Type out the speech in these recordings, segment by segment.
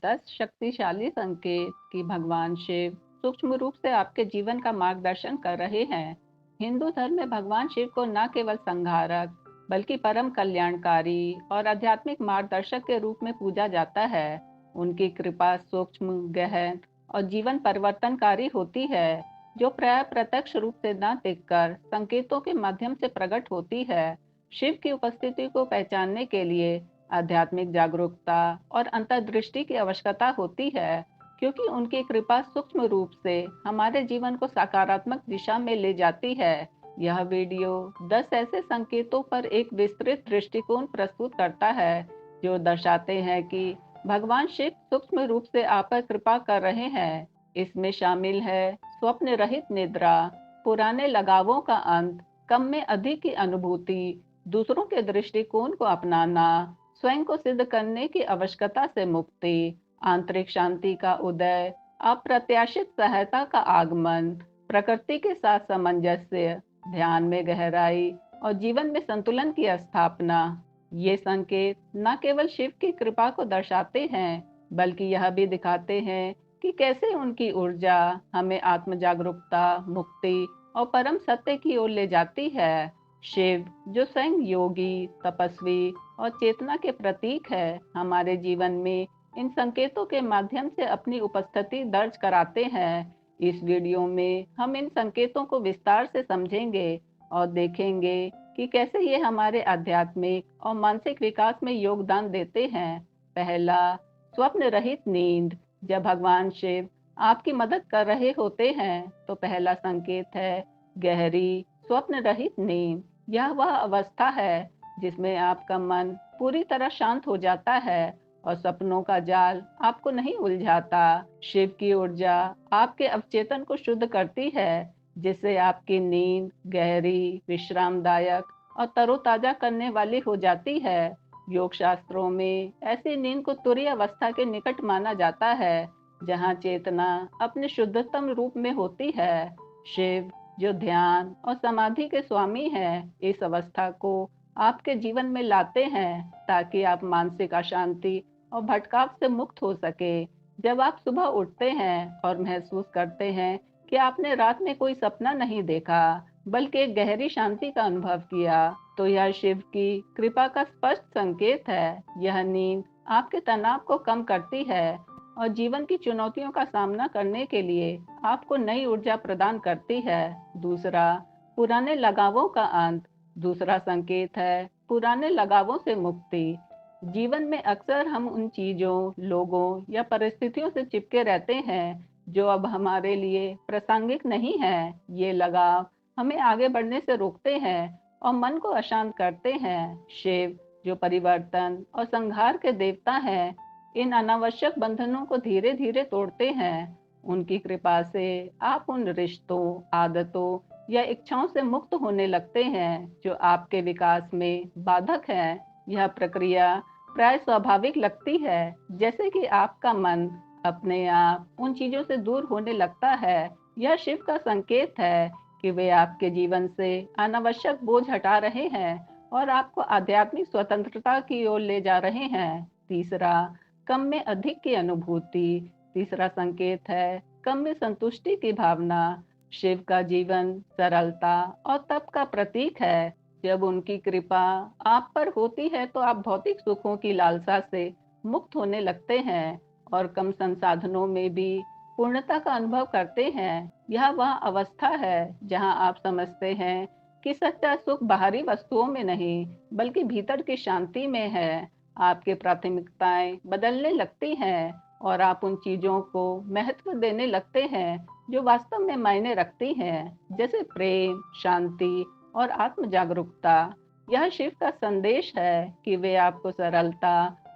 10 शक्तिशाली संकेत कि भगवान शिव सूक्ष्म रूप से आपके जीवन का मार्गदर्शन कर रहे हैं। हिंदू धर्म में भगवान शिव को न केवल संहारक बल्कि परम कल्याणकारी और आध्यात्मिक मार्गदर्शक के रूप में पूजा जाता है। उनकी कृपा सूक्ष्म, गहन और जीवन परिवर्तनकारी होती है, जो प्राय प्रत्यक्ष रूप से न दिखकर संकेतों के माध्यम से प्रकट होती है। शिव की उपस्थिति को पहचानने के लिए आध्यात्मिक जागरूकता और अंतर्दृष्टि की आवश्यकता होती है, क्योंकि उनकी कृपा सूक्ष्म रूप से हमारे जीवन को सकारात्मक दिशा में ले जाती है। यह वीडियो 10 ऐसे संकेतों पर एक विस्तृत दृष्टिकोण प्रस्तुत करता है, जो दर्शाते हैं कि भगवान शिव सूक्ष्म रूप से आप पर कृपा कर रहे हैं। इसमें शामिल है स्वप्न रहित निद्रा, पुराने लगावों का अंत, कम में अधिक की अनुभूति, दूसरों के दृष्टिकोण को अपनाना, स्वयं को सिद्ध करने की आवश्यकता से मुक्ति, आंतरिक शांति का उदय, अप्रत्याशित सहायता का आगमन, प्रकृति के साथ सामंजस्य, ध्यान में गहराई और जीवन में संतुलन की स्थापना। ये संकेत न केवल शिव की कृपा को दर्शाते हैं, बल्कि यह भी दिखाते हैं कि कैसे उनकी ऊर्जा हमें आत्म जागरूकता, मुक्ति और परम सत्य की ओर ले जाती है। शिव, जो स्वयं योगी, तपस्वी और चेतना के प्रतीक है, हमारे जीवन में इन संकेतों के माध्यम से अपनी उपस्थिति दर्ज कराते हैं। इस वीडियो में हम इन संकेतों को विस्तार से समझेंगे और देखेंगे कि कैसे ये हमारे आध्यात्मिक और मानसिक विकास में योगदान देते हैं। पहला, स्वप्न रहित नींद। जब भगवान शिव आपकी मदद कर रहे होते हैं, तो पहला संकेत है गहरी स्वप्न रहित नींद। यह वह अवस्था है जिसमें आपका मन पूरी तरह शांत हो जाता है और सपनों का जाल आपको नहीं उलझाता। शिव की ऊर्जा आपके अवचेतन को शुद्ध करती है, जिससे आपकी नींद गहरी, विश्रामदायक और तरोताजा करने वाली हो जाती है। योग शास्त्रों में ऐसी नींद को तुरीय अवस्था के निकट माना जाता है, जहाँ चेतना अपने शुद्धतम रूप में होती है। शिव, जो ध्यान और समाधि के स्वामी हैं, इस अवस्था को आपके जीवन में लाते हैं, ताकि आप मानसिक अशांति और भटकाव से मुक्त हो सके। जब आप सुबह उठते हैं और महसूस करते हैं कि आपने रात में कोई सपना नहीं देखा, बल्कि एक गहरी शांति का अनुभव किया, तो यह शिव की कृपा का स्पष्ट संकेत है। यह नींद आपके तनाव को कम करती है और जीवन की चुनौतियों का सामना करने के लिए आपको नई ऊर्जा प्रदान करती है। दूसरा, पुराने लगावों का अंत। दूसरा संकेत है पुराने लगावों से मुक्ति। जीवन में अक्सर हम उन चीजों, लोगों या परिस्थितियों से चिपके रहते हैं जो अब हमारे लिए प्रासंगिक नहीं है। ये लगाव हमें आगे बढ़ने से रोकते हैं और मन को अशांत करते हैं। शिव, जो परिवर्तन और संहार के देवता हैं, इन अनावश्यक बंधनों को धीरे धीरे तोड़ते हैं। उनकी कृपा से आप उन रिश्तों, आदतों या इच्छाओं से मुक्त होने लगते हैं जो आपके विकास में बाधक हैं। यह प्रक्रिया प्राय स्वाभाविक लगती है, जैसे कि आपका मन अपने आप उन चीजों से दूर होने लगता है। यह शिव का संकेत है कि वे आपके जीवन से अनावश्यक बोझ हटा रहे हैं और आपको आध्यात्मिक स्वतंत्रता की ओर ले जा रहे हैं। तीसरा, कम में अधिक की अनुभूति। तीसरा संकेत है कम में संतुष्टि की भावना। शिव का जीवन सरलता और तप का प्रतीक है। जब उनकी कृपा आप पर होती है, तो आप भौतिक सुखों की लालसा से मुक्त होने लगते हैं और कम संसाधनों में भी पूर्णता का अनुभव करते हैं। यह वह अवस्था है जहां आप समझते हैं कि सच्चा सुख बाहरी वस्तुओं में नहीं, बल्कि भीतर की शांति में है। आपकी प्राथमिकताएं बदलने लगती हैं और आप उन चीजों को महत्व देने लगते हैं जो वास्तव में मायने रखती हैं, जैसे प्रेम, शांति और आत्म जागरूकता। यह शिव का संदेश है कि वे आपको सरलता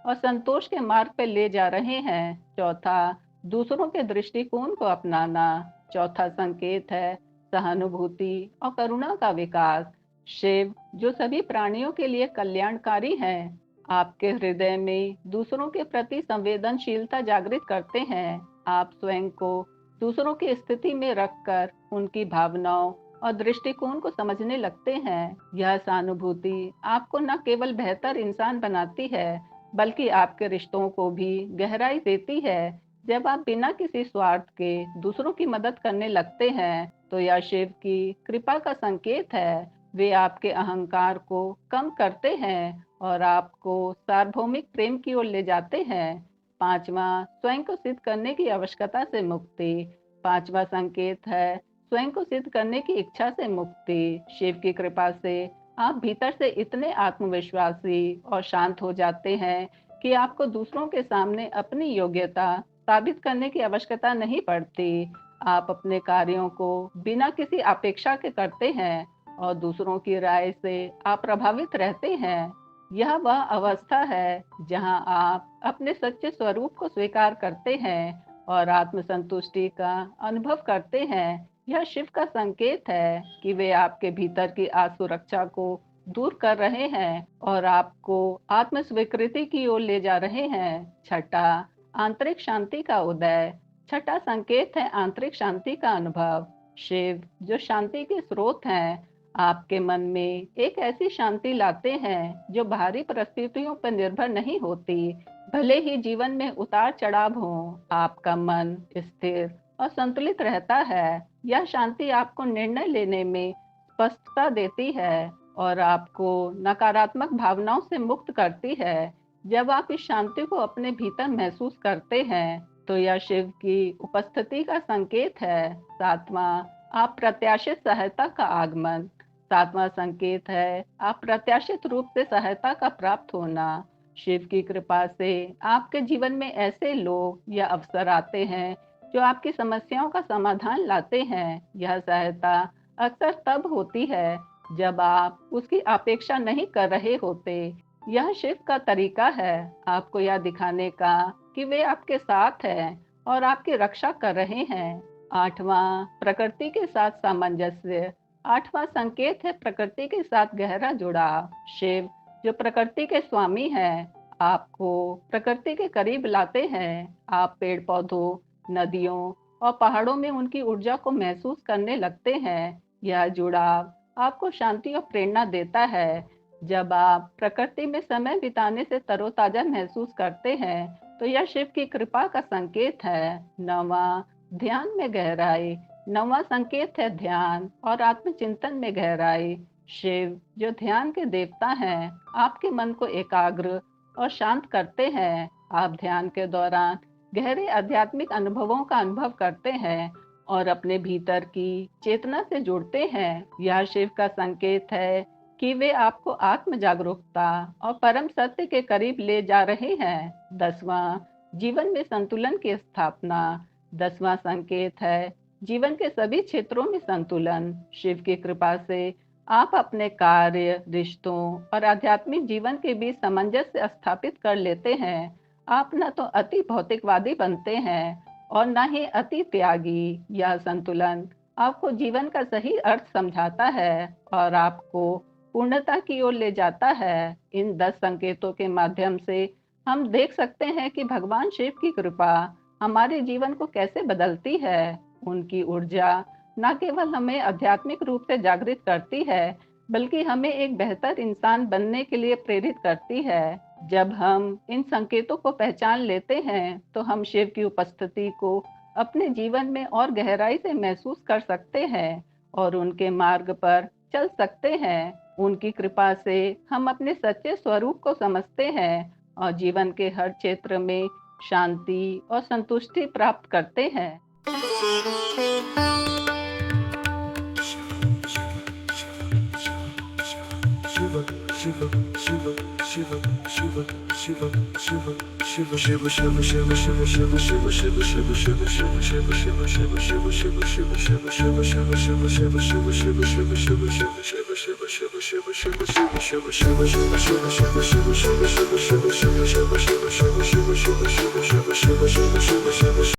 और संतोष के मार्ग पर ले जा रहे हैं। चौथा, दूसरों के दृष्टिकोण को अपनाना। चौथा संकेत है सहानुभूति और करुणा का विकास। शिव, जो सभी प्राणियों के लिए कल्याणकारी हैं, आपके हृदय में दूसरों के प्रति संवेदनशीलता जागृत करते हैं। आप स्वयं को दूसरों की स्थिति में रखकर उनकी भावनाओं और दृष्टिकोण को समझने लगते हैं। यह सहानुभूति आपको न केवल बेहतर इंसान बनाती है, बल्कि आपके रिश्तों को भी गहराई देती है। जब आप बिना किसी स्वार्थ के दूसरों की मदद करने लगते हैं, तो यह शिव की कृपा का संकेत है। वे आपके अहंकार को कम करते हैं और आपको सार्वभौमिक प्रेम की ओर ले जाते हैं। पांचवा, स्वयं को सिद्ध करने की आवश्यकता से मुक्ति। पांचवा संकेत है स्वयं को सिद्ध करने की इच्छा से मुक्ति। शिव की कृपा से आप भीतर से इतने आत्मविश्वासी और शांत हो जाते हैं कि आपको दूसरों के सामने अपनी योग्यता साबित करने की आवश्यकता नहीं पड़ती। आप अपने कार्यों को बिना किसी अपेक्षा के करते हैं और दूसरों की राय से आप प्रभावित रहते हैं। यह वह अवस्था है जहां आप अपने सच्चे स्वरूप को स्वीकार करते हैं और आत्मसंतुष्टि का अनुभव करते हैं। यह शिव का संकेत है कि वे आपके भीतर की असुरक्षा को दूर कर रहे हैं और आपको आत्म स्वीकृति की ओर ले जा रहे हैं। छठा, आंतरिक शांति का उदय। छठा संकेत है आंतरिक शांति का अनुभव। शिव जो शांति के स्रोत हैं, आपके मन में एक ऐसी शांति लाते हैं जो बाहरी परिस्थितियों पर निर्भर नहीं होती। भले ही जीवन में उतार चढ़ाव हो, आपका मन स्थिर और संतुलित रहता है। यह शांति आपको निर्णय लेने में स्पष्टता देती है और आपको नकारात्मक भावनाओं से मुक्त करती है। जब आप इस शांति को अपने भीतर महसूस करते हैं, तो यह शिव की उपस्थिति का संकेत है। सातवां, आप प्रत्याशित सहायता का आगमन। सातवां संकेत है अप्रत्याशित रूप से सहायता का प्राप्त होना। शिव की कृपा से आपके जीवन में ऐसे लोग या अवसर आते हैं जो आपकी समस्याओं का समाधान लाते हैं। यह सहायता अक्सर तब होती है जब आप उसकी अपेक्षा नहीं कर रहे होते। यह शिव का तरीका है आपको यह दिखाने का कि वे आपके साथ हैं और आपकी रक्षा कर रहे हैं। आठवां, प्रकृति के साथ सामंजस्य। आठवां संकेत है प्रकृति के साथ गहरा जुड़ाव। शिव जो प्रकृति के स्वामी हैं, आपको प्रकृति के करीब लाते हैं। आप पेड़ पौधों, नदियों और पहाड़ों में उनकी ऊर्जा को महसूस करने लगते हैं। यह जुड़ाव आपको शांति और प्रेरणा देता है। जब आप प्रकृति में समय बिताने से तरोताजा महसूस करते हैं, तो यह शिव की कृपा का संकेत है। नौवां, ध्यान में गहराई। नौवां संकेत है ध्यान और आत्मचिंतन में गहराई। शिव जो ध्यान के देवता हैं, आपके मन को एकाग्र और शांत करते हैं। आप ध्यान के दौरान गहरे आध्यात्मिक अनुभवों का अनुभव करते हैं और अपने भीतर की चेतना से जुड़ते हैं। यह शिव का संकेत है कि वे आपको आत्म जागरूकता और परम सत्य के करीब ले जा रहे हैं। 10वां, जीवन में संतुलन की स्थापना। 10वां संकेत है जीवन के सभी क्षेत्रों में संतुलन। शिव की कृपा से आप अपने कार्य, रिश्तों और आध्यात्मिक जीवन के बीच सामंजस्य स्थापित कर लेते हैं। आप न तो अति भौतिकवादी बनते हैं और न ही अति त्यागी। यह संतुलन आपको जीवन का सही अर्थ समझाता है और आपको पूर्णता की ओर ले जाता है। इन 10 संकेतों के माध्यम से हम देख सकते हैं कि भगवान शिव की कृपा हमारे जीवन को कैसे बदलती है। उनकी ऊर्जा न केवल हमें आध्यात्मिक रूप से जागृत करती है, बल्कि हमें एक बेहतर इंसान बनने के लिए प्रेरित करती है। जब हम इन संकेतों को पहचान लेते हैं, तो हम शिव की उपस्थिति को अपने जीवन में और गहराई से महसूस कर सकते हैं और उनके मार्ग पर चल सकते हैं। उनकी कृपा से हम अपने सच्चे स्वरूप को समझते हैं और जीवन के हर क्षेत्र में शांति और संतुष्टि प्राप्त करते हैं।